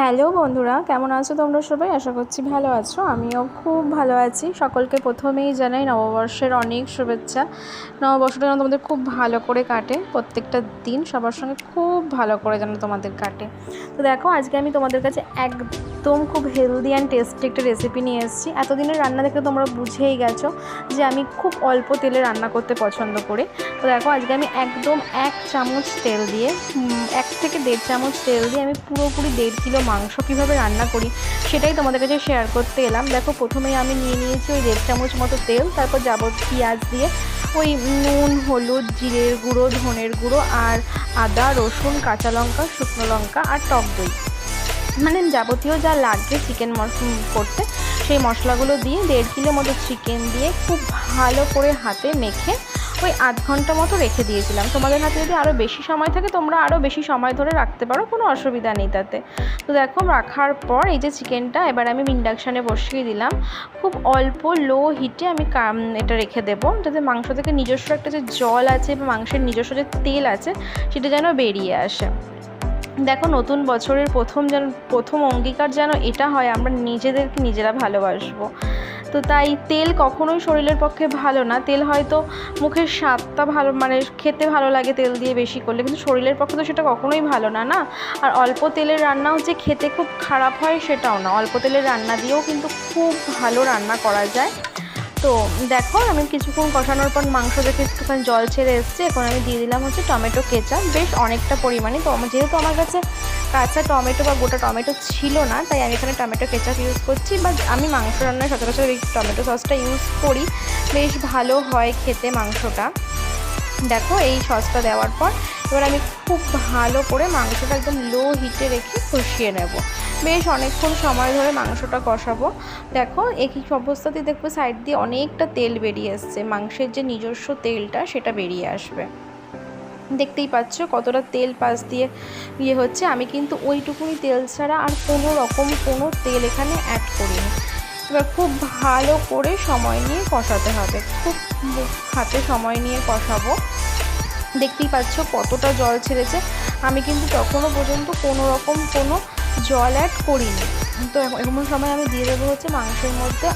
Hello বন্ধুরা, কেমন আছো তোমরা সবাই? আশা করছি ভালো আছো। আমিও খুব ভালো আছি। সকলকে প্রথমেই জানাই নববর্ষের অনেক শুভেচ্ছা। নববর্ষটা যেন তোমাদের খুব ভালো করে কাটে, প্রত্যেকটা দিন সবার সঙ্গে খুব ভালো করে যেন তোমাদের কাটে। তো দেখো, আজকে আমি তোমাদের কাছে একদম খুব হেলদি অ্যান্ড টেস্টি একটা রেসিপি নিয়ে এসেছি। এতদিনের রান্না দেখে তোমরা বুঝেই গেছো যে আমি খুব অল্প তেলে রান্না করতে পছন্দ করি। তো দেখো, আজকে আমি একদম 1 চামচ তেল দিয়ে 1 থেকে 1.5 চামচ তেল দিয়ে আমি পুরোপুরি 1.5 কিলো মাংস কীভাবে রান্না করি সেটাই তোমাদের কাছে শেয়ার করতে এলাম। দেখো, প্রথমেই আমি নিয়ে নিয়েছি ওই 1.5 চামচ মতো তেল। তারপর পেঁয়াজ দিয়ে ওই নুন, হলুদ, জিরের গুঁড়ো, ধনের গুঁড়ো আর আদা, রসুন, কাঁচা লঙ্কা, শুকনো লঙ্কা আর টক দই, মানে যাবতীয় যা লাগবে চিকেন করতে সেই মশলাগুলো দিয়ে 1.5 কিলো মতো চিকেন দিয়ে খুব ভালো করে হাতে মেখে ওই আধ ঘন্টা মতো রেখে দিয়েছিলাম। তোমাদের হাতে যদি আরও বেশি সময় থাকে তোমরা আরও বেশি সময় ধরে রাখতে পারো, কোনো অসুবিধা নেই তাতে। তো দেখো, রাখার পর এই যে চিকেনটা এবার আমি ইন্ডাকশানে বসিয়ে দিলাম। খুব অল্প লো হিটে আমি এটা রেখে দেবো, যাতে মাংস থেকে নিজস্ব একটা যে জল আছে বা মাংসের নিজস্ব যে তেল আছে সেটা যেন বেরিয়ে আসে। দেখো, নতুন বছরের প্রথম অঙ্গীকার যেন এটা হয় আমরা নিজেদেরকে নিজেরা ভালোবাসবো। তো তাই তেল কখনোই শরীরের পক্ষে ভালো না। তেল হয়তো মুখের স্বাদটা ভালো, মানে খেতে ভালো লাগে তেল দিয়ে বেশি করলে, কিন্তু শরীরের পক্ষে তো সেটা কখনোই ভালো না, না। আর অল্প তেলের রান্নাও যে খেতে খুব খারাপ হয় সেটাও না। অল্প তেলের রান্না দিয়েও কিন্তু খুব ভালো রান্না করা যায়। তো দেখো, আমি কিছুক্ষণ কষানোর পর মাংস দেখে একটুখানি জল ছেড়ে এসছে। এখন আমি দিয়ে দিলাম টমেটো কেচাপ, বেশ অনেকটা পরিমাণে। তো যেহেতু আমার কাছে কাঁচা টমেটো বা গোটা টমেটো ছিল না, তাই আমি এখানে টমেটো কেচাপ ইউজ করছি। বা আমি মাংস রান্নায় সচরাচর এই টমেটো সসটা ইউজ করি, বেশ ভালো হয় খেতে মাংসটা। দেখো, এই সসটা দেওয়ার পর এবার আমি খুব ভালো করে মাংসটা একদম লো হিটে রেখে কষিয়ে নেব। বেশ অনেকক্ষণ সময় ধরে মাংসটা কষাবো। দেখো, একই অবস্থাতেই দেখবো সাইড দিয়ে অনেকটা তেল বেরিয়ে আসছে। মাংসের যে নিজস্ব তেলটা সেটা বেরিয়ে আসবে। দেখতেই পাচ্ছ কতটা তেল পাশ দিয়ে হচ্ছে। আমি কিন্তু ওইটুকুনি তেল ছাড়া আর কোনো তেল এখানে অ্যাড করিনি। এবার খুব ভালো করে সময় নিয়ে কষাতে হবে, খুব হাতে সময় নিয়ে কষাবো। দেখতেই পাচ্ছ কতটা জল ছেড়েছে। আমি কিন্তু তখনও পর্যন্ত কোনো জল অ্যাড করিনি। তো এমন সময় আমি দিয়ে দেবো মাংসের মধ্যে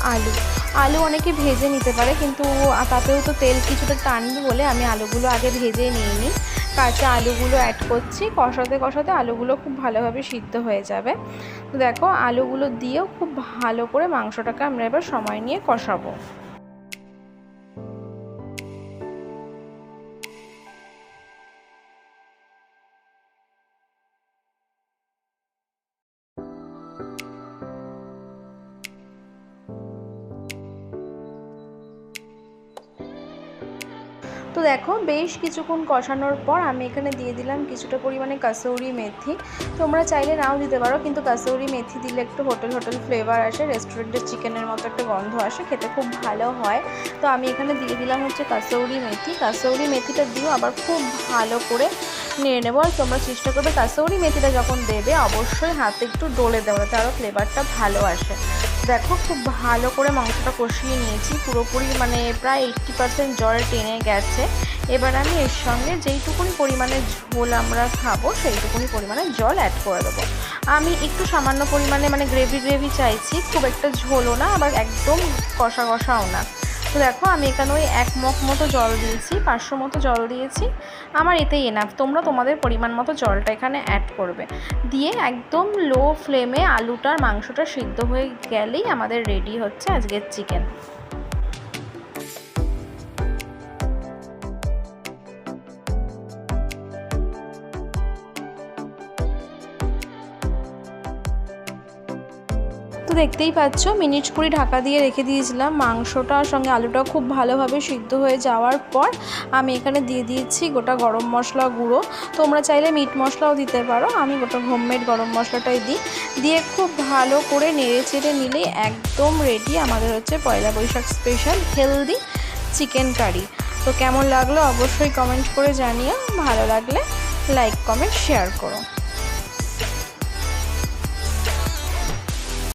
আলু অনেকে ভেজে নিতে পারে, কিন্তু তাতেও তো তেল কিছুটা টানবে বলে আমি আলুগুলো আগে ভেজে নিয়ে নিই। কাঁচা আলুগুলো অ্যাড করছি। কষাতে কষাতে আলুগুলো খুব ভালোভাবে সিদ্ধ হয়ে যাবে। তো দেখো, আলুগুলো দিয়েও খুব ভালো করে মাংসটাকে আমরা এবার সময় নিয়ে কষাবো। তো দেখো, বেশ কিছুক্ষণ কষানোর পর আমি এখানে দিয়ে দিলাম কিছুটা পরিমাণে কাসৌরি মেথি। তোমরা চাইলে নাও দিতে পারো, কিন্তু কাসৌরি মেথি দিলে একটু হোটেল ফ্লেভার আসে, রেস্টুরেন্টের চিকেনের মতো একটা গন্ধ আসে, খেতে খুব ভালো হয়। তো আমি এখানে দিয়ে দিলাম কাসৌরি মেথিটা দিয়েও আবার খুব ভালো করে নেড়ে নেবো। আর তোমরা চেষ্টা করবে কাসৌরি মেথিটা যখন দেবে অবশ্যই হাতে একটু ডলে দেওয়া, যাতে আরও ফ্লেভারটা ভালো আসে। দেখো, খুব ভালো করে মাংসটা কষিয়ে নিয়েছি, পুরোপুরি মানে প্রায় 80% জল টেনে গেছে। এবার আমি এর সঙ্গে যেইটুকুনি পরিমাণে ঝোল আমরা খাবো সেইটুকুনি পরিমাণে জল অ্যাড করে দেবো। আমি একটু সামান্য পরিমাণে মানে গ্রেভি চাইছি, খুব একটা ঝোলও না আবার একদম কষাও না। তো দেখো, আমি এখানে ওই 1 মগ মতো জল দিয়েছি, 500 মতো জল দিয়েছি। আমার এতেই এনাফ। তোমরা তোমাদের পরিমাণ মতো জলটা এখানে অ্যাড করবে। দিয়ে একদম লো ফ্লেমে আলুটার মাংসটা সিদ্ধ হয়ে গেলেই আমাদের রেডি হচ্ছে আজকের চিকেন। তো দেখতেই পাচ্ছ, মিনিট 20 ঢাকা দিয়ে রেখে দিয়েছিলাম। মাংসটার সঙ্গে আলুটাও খুব ভালোভাবে সিদ্ধ হয়ে যাওয়ার পর আমি এখানে দিয়ে দিয়েছি গোটা গরম মশলা গুঁড়ো। তোমরা চাইলে মিট মশলাও দিতে পারো, আমি গোটা হোমমেড গরম মশলাটাই দিয়ে খুব ভালো করে নেড়ে চেড়ে নিলেই একদম রেডি আমাদের হচ্ছে Poila Boishakh special healthy chicken curry. তো কেমন লাগলো অবশ্যই কমেন্ট করে জানিও। ভালো লাগলে লাইক, কমেন্ট, শেয়ার করো।